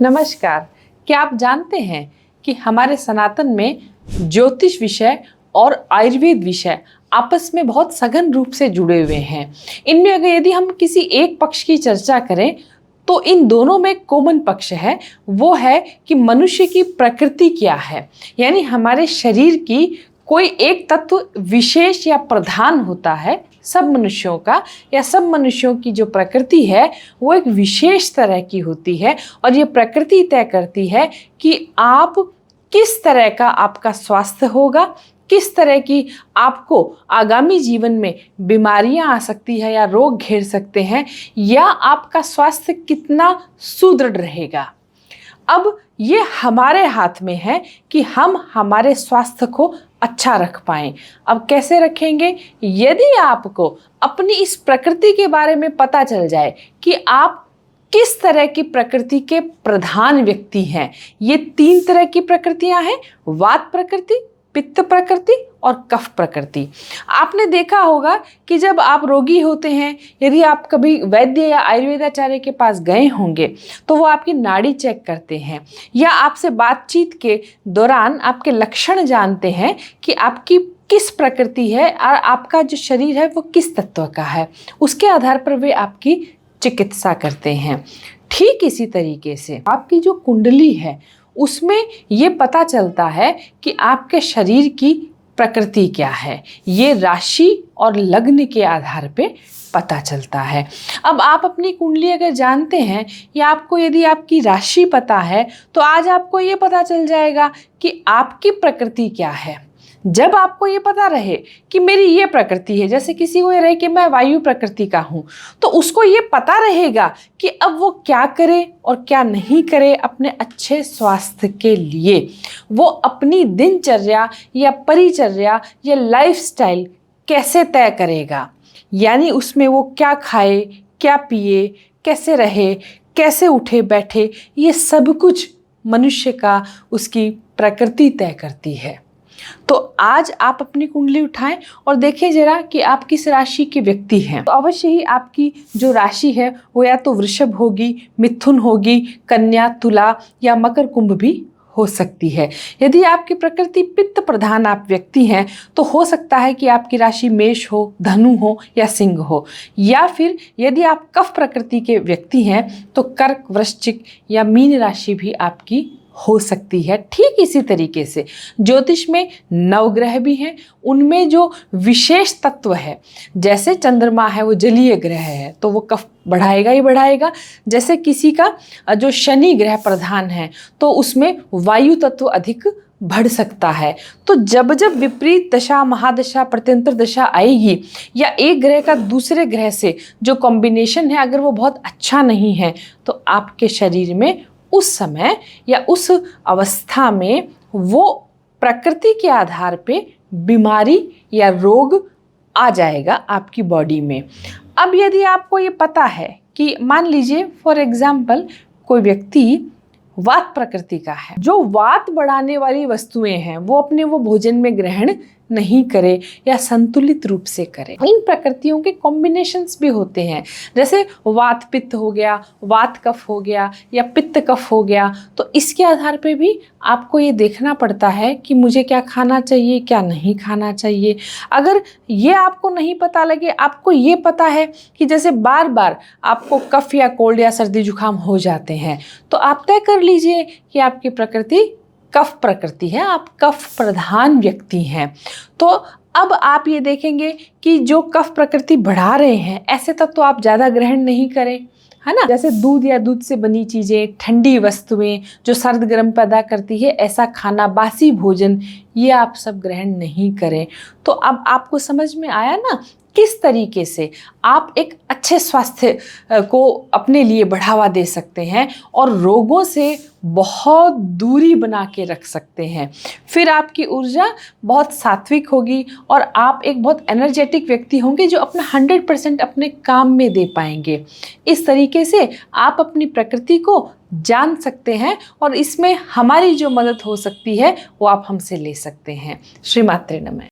नमस्कार। क्या आप जानते हैं कि हमारे सनातन में ज्योतिष विषय और आयुर्वेद विषय आपस में बहुत सघन रूप से जुड़े हुए हैं। इनमें अगर यदि हम किसी एक पक्ष की चर्चा करें तो इन दोनों में कॉमन पक्ष है, वो है कि मनुष्य की प्रकृति क्या है। यानी हमारे शरीर की कोई एक तत्व विशेष या प्रधान होता है सब मनुष्यों का, या सब मनुष्यों की जो प्रकृति है वो एक विशेष तरह की होती है और ये प्रकृति तय करती है कि आप किस तरह का आपका स्वास्थ्य होगा, किस तरह की आपको आगामी जीवन में बीमारियां आ सकती है या रोग घेर सकते हैं, या आपका स्वास्थ्य कितना सुदृढ़ रहेगा। अब ये हमारे हाथ में है कि हम हमारे स्वास्थ्य को अच्छा रख पाएं। अब कैसे रखेंगे? यदि आपको अपनी इस प्रकृति के बारे में पता चल जाए कि आप किस तरह की प्रकृति के प्रधान व्यक्ति हैं। ये 3 तरह की प्रकृतियां हैं, वात प्रकृति, पित्त प्रकृति और कफ प्रकृति। आपने देखा होगा कि जब आप रोगी होते हैं, यदि आप कभी वैद्य या आयुर्वेदाचार्य के पास गए होंगे तो वो आपकी नाड़ी चेक करते हैं या आपसे बातचीत के दौरान आपके लक्षण जानते हैं कि आपकी किस प्रकृति है और आपका जो शरीर है वो किस तत्व का है। उसके आधार पर वे आपकी चिकित्सा करते हैं। ठीक इसी तरीके से आपकी जो कुंडली है उसमें ये पता चलता है कि आपके शरीर की प्रकृति क्या है। ये राशि और लग्न के आधार पे पता चलता है। अब आप अपनी कुंडली अगर जानते हैं या आपको यदि आपकी राशि पता है तो आज आपको ये पता चल जाएगा कि आपकी प्रकृति क्या है। जब आपको ये पता रहे कि मेरी ये प्रकृति है, जैसे किसी को ये रहे कि मैं वायु प्रकृति का हूँ, तो उसको ये पता रहेगा कि अब वो क्या करे और क्या नहीं करे अपने अच्छे स्वास्थ्य के लिए। वो अपनी दिनचर्या या परिचर्या या लाइफस्टाइल कैसे तय करेगा, यानी उसमें वो क्या खाए, क्या पिए, कैसे रहे, कैसे उठे बैठे, ये सब कुछ मनुष्य का उसकी प्रकृति तय करती है। तो आज आप अपनी कुंडली उठाएं और देखें जरा कि आप किस राशि के व्यक्ति हैं। तो अवश्य ही आपकी जो राशि है वो या तो वृषभ होगी, मिथुन होगी, कन्या, तुला या मकर कुंभ भी हो सकती है। यदि आपकी प्रकृति पित्त प्रधान आप व्यक्ति हैं तो हो सकता है कि आपकी राशि मेष हो, धनु हो या सिंह हो, या फिर यदि आप कफ प्रकृति के व्यक्ति हैं तो कर्क, वृश्चिक या मीन राशि भी आपकी हो सकती है। ठीक इसी तरीके से ज्योतिष में नवग्रह भी हैं, उनमें जो विशेष तत्व है, जैसे चंद्रमा है वो जलीय ग्रह है तो वो कफ बढ़ाएगा ही बढ़ाएगा। जैसे किसी का जो शनि ग्रह प्रधान है तो उसमें वायु तत्व अधिक बढ़ सकता है। तो जब जब विपरीत दशा, महादशा, प्रत्यंतर दशा आएगी या एक ग्रह का दूसरे ग्रह से जो कॉम्बिनेशन है अगर वो बहुत अच्छा नहीं है तो आपके शरीर में उस समय या उस अवस्था में वो प्रकृति के आधार पे बीमारी या रोग आ जाएगा आपकी बॉडी में। अब यदि आपको ये पता है कि मान लीजिए फॉर एग्जाम्पल कोई व्यक्ति वात प्रकृति का है, जो वात बढ़ाने वाली वस्तुएं हैं वो अपने वो भोजन में ग्रहण नहीं करे या संतुलित रूप से करे। इन प्रकृतियों के कॉम्बिनेशंस भी होते हैं, जैसे वात पित्त हो गया, वात कफ हो गया या पित्त कफ हो गया। तो इसके आधार पे भी आपको ये देखना पड़ता है कि मुझे क्या खाना चाहिए, क्या नहीं खाना चाहिए। अगर ये आपको नहीं पता लगे, आपको ये पता है कि जैसे बार बार आपको कफ या कोल्ड या सर्दी जुकाम हो जाते हैं, तो आप तय कर लीजिए कि आपकी प्रकृति कफ प्रकृति है, आप कफ प्रधान व्यक्ति हैं। तो अब आप ये देखेंगे कि जो कफ प्रकृति बढ़ा रहे हैं ऐसे तब तो आप ज़्यादा ग्रहण नहीं करें, है ना। जैसे दूध या दूध से बनी चीज़ें, ठंडी वस्तुएं जो सर्द गर्म पैदा करती है, ऐसा खाना, बासी भोजन, ये आप सब ग्रहण नहीं करें। तो अब आपको समझ में आया ना किस तरीके से आप एक अच्छे स्वास्थ्य को अपने लिए बढ़ावा दे सकते हैं और रोगों से बहुत दूरी बना के रख सकते हैं। फिर आपकी ऊर्जा बहुत सात्विक होगी और आप एक बहुत एनर्जेटिक व्यक्ति होंगे जो अपना 100% अपने काम में दे पाएंगे। इस तरीके से आप अपनी प्रकृति को जान सकते हैं और इसमें हमारी जो मदद हो सकती है वो आप हमसे ले सकते हैं। श्री मात्रे नमः।